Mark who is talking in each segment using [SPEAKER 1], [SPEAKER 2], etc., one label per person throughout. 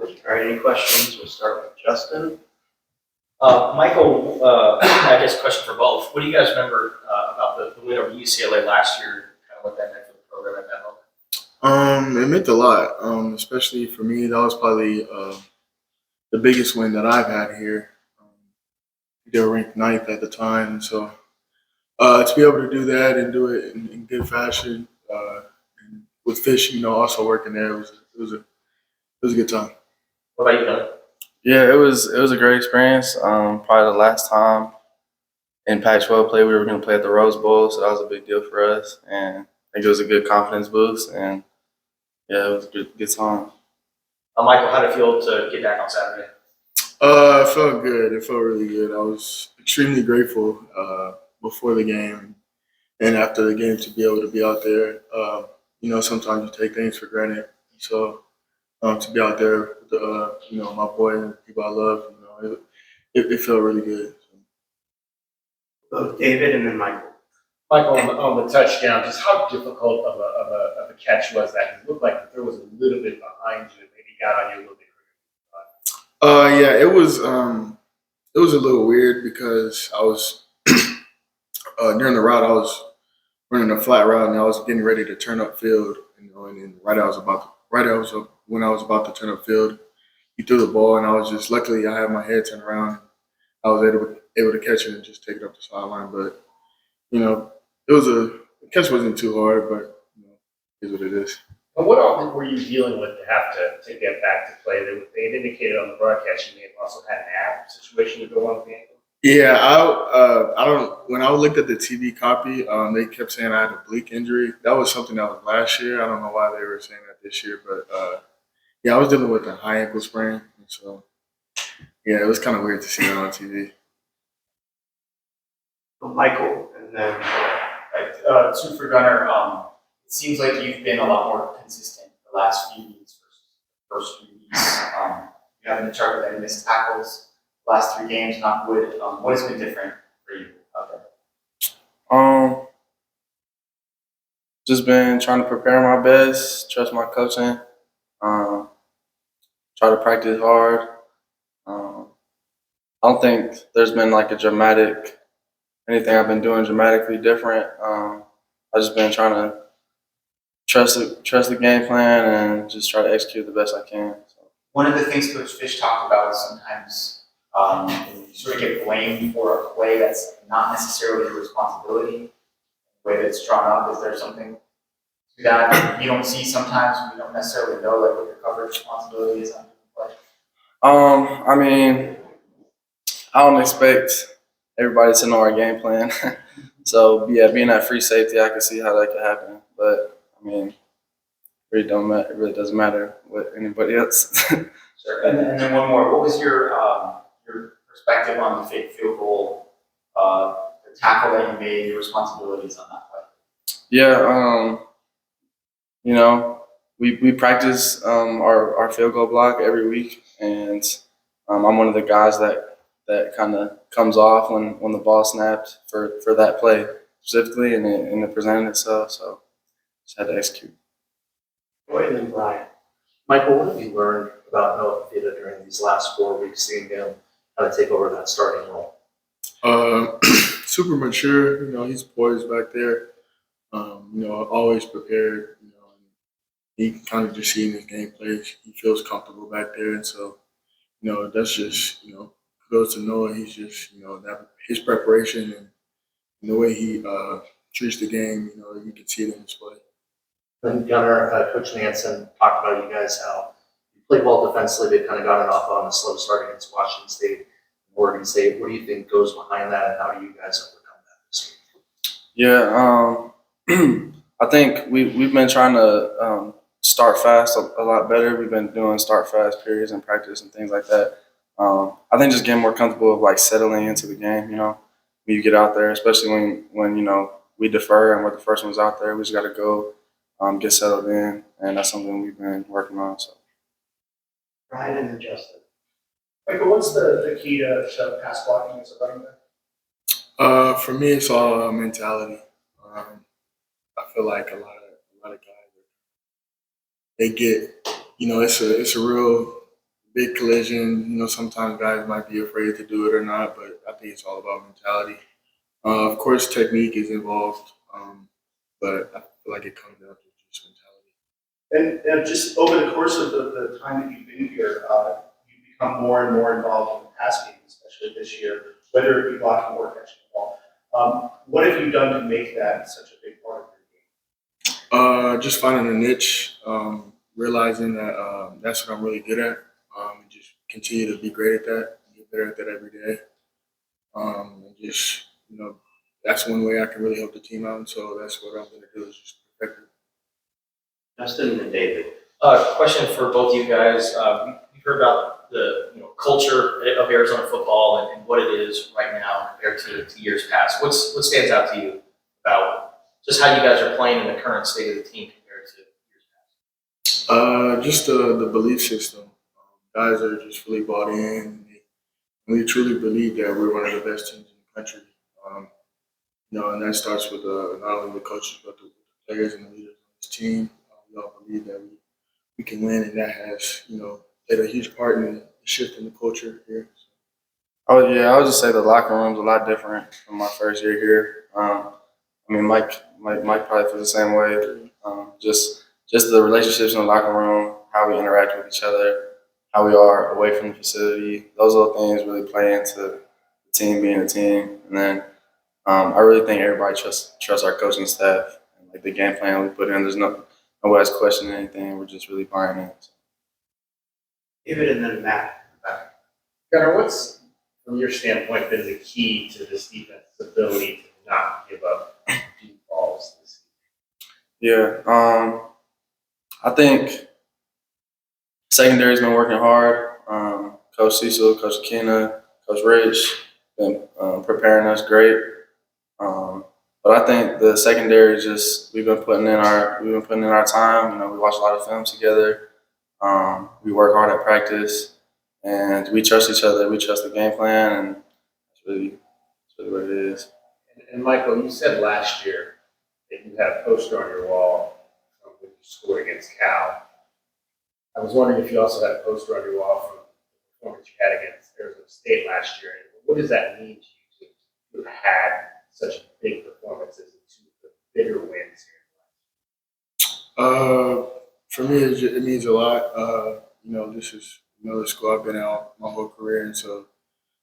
[SPEAKER 1] All right, any questions? We'll start with Justin.
[SPEAKER 2] Michael, I guess a question for both. What do you guys remember about the win over UCLA last year? Kind of what that meant for the program at that moment?
[SPEAKER 3] It meant a lot, especially for me. That was probably the biggest win that I've had here. They were ranked ninth at the time, so to be able to do that and do it in good fashion, and with Fish, also working there, it was a good time.
[SPEAKER 2] What about you, Doug?
[SPEAKER 4] Yeah, it was a great experience. Probably the last time in Pac-12 play we were going to play at the Rose Bowl, so that was a big deal for us, and I think it was a good confidence boost. And yeah, it was a good time.
[SPEAKER 2] Michael, how did it feel to get back on Saturday?
[SPEAKER 3] It felt good. It felt really good. I was extremely grateful before the game and after the game to be able to be out there. Sometimes you take things for granted. So to be out there with my boy and the people I love, it felt really good.
[SPEAKER 1] Both David and then Michael.
[SPEAKER 5] Michael, on the touchdown, just how difficult of a catch was that? It looked like there was a little bit behind you, maybe got on you a little bit.
[SPEAKER 3] Yeah, it was a little weird because I was during the route I was running a flat route and I was getting ready to turn upfield, and then when I was about to turn upfield, he threw the ball, and I was just luckily I had my head turned around. I was able to catch it and just take it up the sideline, but the catch wasn't too hard, but it is what it is.
[SPEAKER 5] And what all were you dealing with to have to get back to play? They had indicated on the broadcast you may have also had an ab situation to go on with the ankle.
[SPEAKER 3] Yeah, I don't. When I looked at the TV copy, they kept saying I had a oblique injury. That was something that was last year. I don't know why they were saying that this year, but yeah, I was dealing with a high ankle sprain, so yeah, it was kind of weird to see that on TV.
[SPEAKER 1] Michael, and then
[SPEAKER 2] Two for Gunner. It seems like you've been a lot more consistent the last few weeks versus the first few weeks. You haven't been charged with any missed tackles the last 3 games, not wood. What has been different for you out there?
[SPEAKER 4] Just been trying to prepare my best, trust my coaching, try to practice hard. I don't think there's been like anything I've been doing dramatically different. I've just been trying to trust the game plan and just try to execute the best I can. So.
[SPEAKER 2] One of the things Coach Fish talked about is sometimes you sort of get blamed for a play that's not necessarily your responsibility, the way that's drawn up. Is there something to that you don't see sometimes? We don't necessarily know like what your coverage responsibility is on the play.
[SPEAKER 4] I mean, I don't expect everybody to know our game plan. So yeah, being at free safety, I can see how that could happen. But I mean, it really doesn't matter what anybody else.
[SPEAKER 2] Sure. And then one more. What was your perspective on the fake field goal, the tackle that you made, your responsibilities on that play?
[SPEAKER 4] Yeah, we practice our field goal block every week, and I'm one of the guys that kind of comes off when the ball snapped for that play specifically, and it presented itself. So just had to execute.
[SPEAKER 1] Roy and then Brian.
[SPEAKER 6] Michael, what have you learned about Noah Fita during these last 4 weeks, seeing him how to take over that starting role?
[SPEAKER 3] Super mature. He's poised back there. Always prepared. He can kind of just see in his gameplay. He feels comfortable back there, and so that's just kudos to Noah. He's just that his preparation and the way he treats the game. You can see it in his play.
[SPEAKER 6] Then Gunnar, Coach Nansen talked about you guys, how you played well defensively, but kind of got it off on a slow start against Washington State, Oregon State. What do you think goes behind that, and how do you guys overcome that this week?
[SPEAKER 4] Yeah, I think we've been trying to start fast a lot better. We've been doing start fast periods in practice and things like that. I think just getting more comfortable with like settling into the game. When you get out there, especially when we defer and we're the first ones out there, we just got to go. Get settled in, and that's something we've been working on. So,
[SPEAKER 1] Brian and then Justin.
[SPEAKER 5] Michael, what's the key to pass blocking as a running back?
[SPEAKER 3] For me, it's all mentality. I feel like a lot of guys, they get, it's a real big collision. Sometimes guys might be afraid to do it or not, but I think it's all about mentality. Of course, technique is involved, but I feel like it comes down to just mentality.
[SPEAKER 6] And just over the course of the time that you've been here, you've become more and more involved in the pass game, especially this year, whether it be blocking or catching the ball. What have you done to make that such a big part of your game?
[SPEAKER 3] Just finding a niche, realizing that that's what I'm really good at, and just continue to be great at that, get better at that every day. And just, that's one way I can really help the team out. And so that's what I'm going to do is just perfect it.
[SPEAKER 1] Justin and David.
[SPEAKER 7] Question for both you guys. We've heard about the culture of Arizona football and what it is right now compared to years past. What stands out to you about just how you guys are playing in the current state of the team compared to years past?
[SPEAKER 3] Just the belief system. Guys are just really bought in. We truly believe that we're one of the best teams in the country. And that starts with not only the coaches but the players and the leaders of this team. We all believe that we can win, and that has played a huge part in the shift in the culture here.
[SPEAKER 4] Oh yeah, I would just say the locker room's a lot different from my first year here. Mike probably feels the same way. Just the relationships in the locker room, how we interact with each other, how we are away from the facility. Those little things really play into the team being a team. And then I really think everybody trusts our coaching staff and like the game plan we put in. There's nobody's questioning anything. We're just really buying in.
[SPEAKER 1] David and then Matt.
[SPEAKER 5] Gunnar, what's, from your standpoint, been the key to this defense's ability to not give up deep balls this season?
[SPEAKER 4] Yeah, I think secondary's been working hard. Coach Cecil, Coach Kena, Coach Rich been preparing us great. But I think the secondary we've been putting in our time. We watch a lot of film together. We work hard at practice, and we trust each other. We trust the game plan, and that's really what it is.
[SPEAKER 5] And Michael, you said last year that you had a poster on your wall from when you scored against Cal. I was wondering if you also had a poster on your wall from the performance you had against Arizona State last year. What does that mean to you to have had such big performances and two of the bigger wins here?
[SPEAKER 3] For me, it means a lot. This is another school I've been at my whole career, and so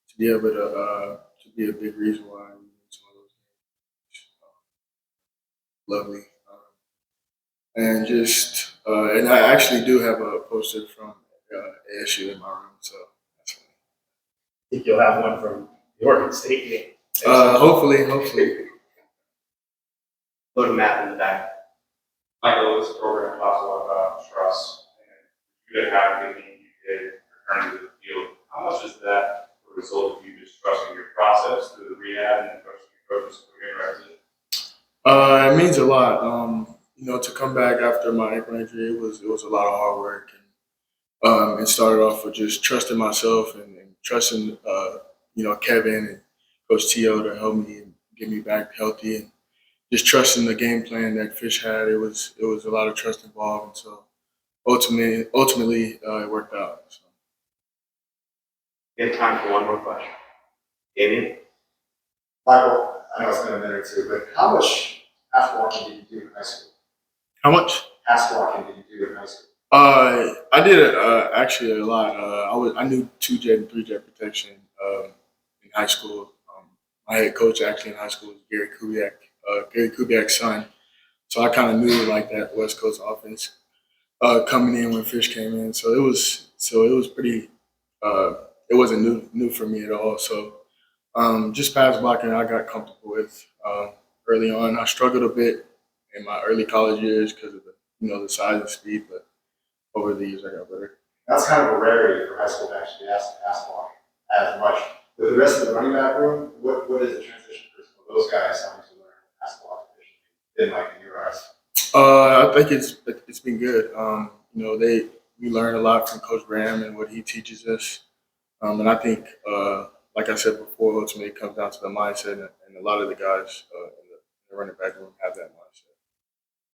[SPEAKER 3] to be able to be a big reason why we win some of those games, lovely. And just and I actually do have a poster from ASU in my room, so that's funny.
[SPEAKER 5] I think you'll have one from the Oregon State game.
[SPEAKER 3] Hopefully.
[SPEAKER 1] Go to Matt in the back.
[SPEAKER 8] Michael, this program talks a lot about trust, and you did have a good game you did returning to the field. How much is that a result of you just trusting your process through the rehab and trusting your coaches to interact?
[SPEAKER 3] It means a lot. To come back after my ankle injury, it was a lot of hard work, and it started off with just trusting myself and trusting Kevin and Coach T.O. to help me and get me back healthy, and just trusting the game plan that Fish had. It was a lot of trust involved, and so ultimately it worked out. So.
[SPEAKER 1] We have time for one more question. Damien?
[SPEAKER 9] Michael, I know it's been a minute or two, but how much pass blocking did you do in high school?
[SPEAKER 3] How much?
[SPEAKER 9] Pass blocking did you do in high school?
[SPEAKER 3] I did it actually a lot. I knew 2-jet and 3-jet protection in high school. My head coach actually in high school was Gary Kubiak's son. So I kind of knew like that West Coast offense coming in when Fish came in. So it was pretty. It wasn't new for me at all. So just pass blocking, I got comfortable with early on. I struggled a bit in my early college years because of the size and speed, but over the years I got better.
[SPEAKER 9] That's kind of a rarity for high school to actually ask pass blocking as much. With the rest of the running back room, what is the transition for some of those guys having to learn pass block efficiently, like in your eyes?
[SPEAKER 3] I think it's been good. We learn a lot from Coach Graham and what he teaches us, and I think, like I said before, ultimately it comes down to the mindset, and a lot of the guys in the running back room have that mindset.